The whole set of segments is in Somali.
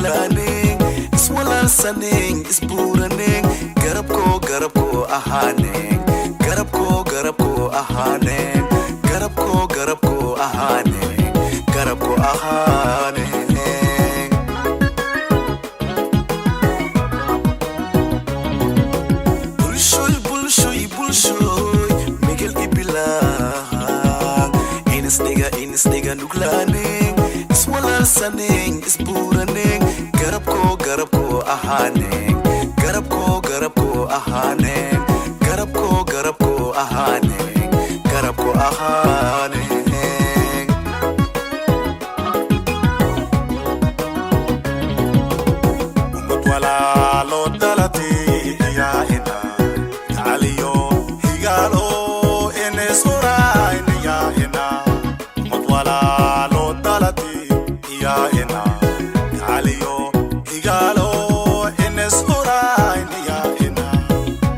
nuglaning iswalaalsaning isbuuraning garabko ahaaning garabko ahaaning garabko ahaaning garabko ahaaning bulshoy migel ibilang inisdiga nuglaning iswalaalsaning isbuuraning garabko ahaaning garabko ahaaning garabko ahaaning garabko ahaaning umad walaalo dalati yaa ina aliyo higalo enes orain yaa ina umad walaalo dalati yaa ina aliyo higalo enes orain yaa ina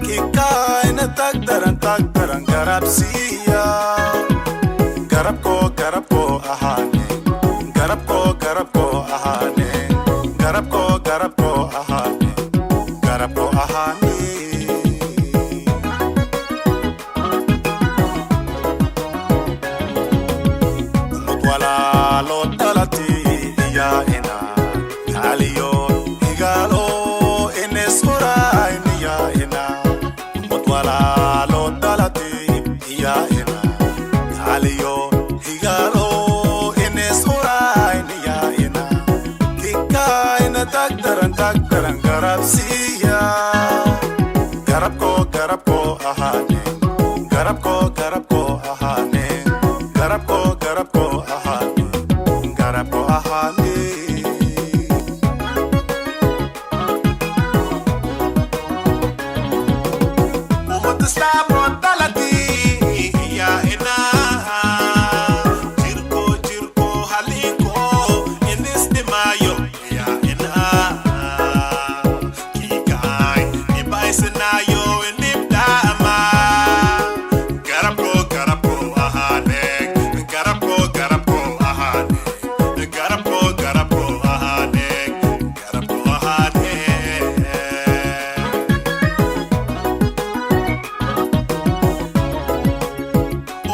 kikaina tagdaran garabsiya garabko ahane garabko ahane garabko ahane garabko ahane umad walaalo dalati yaa ina aliyo higalo enes orain yaa ina umad walaalo dalati yaa ina aliyo higalo enes orain yaa ina kikaina tagdaran garabsiya garabko ahane garabko ahane garabko ahane garabko ahane umad islamo dalati yaa ina jirko haliko enes dimayo yaa ina kikay ibaisanayo enibdama garabko ahane garabko ahane garabko ahane garabko ahane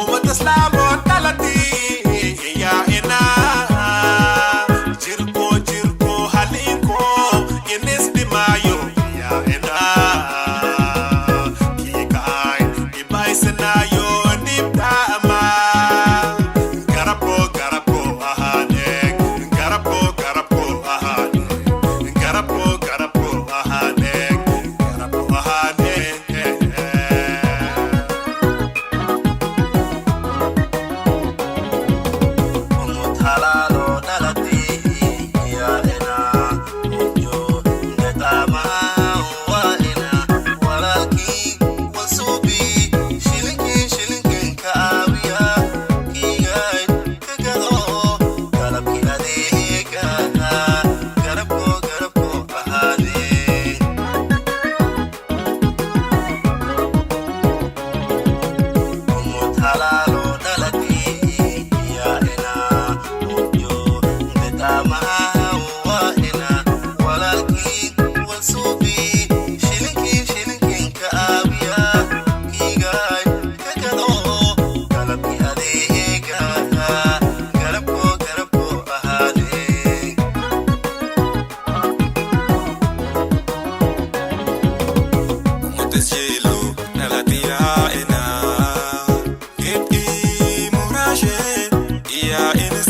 umad islamo dalati yaa ina jirko haliko enes dimayo yaa ina kikay ibaisanayo nibdama garabko ahane garabko ahane garabko ahane garabko ahane umad halaalo dalati yaa ina ojo ndetama waa ina walaalkii wasuubi shilinkin kaawiya kiigay kagado galabki adeegana garabko ahane umad halaalo dalati yaa ina ojo ndetama waa ina walaalkii wasuubi shilinkin kaawiya kiigay kagado galabki adeegana garabko ahane mutesjelo nalatia ena eti murashe yaa ina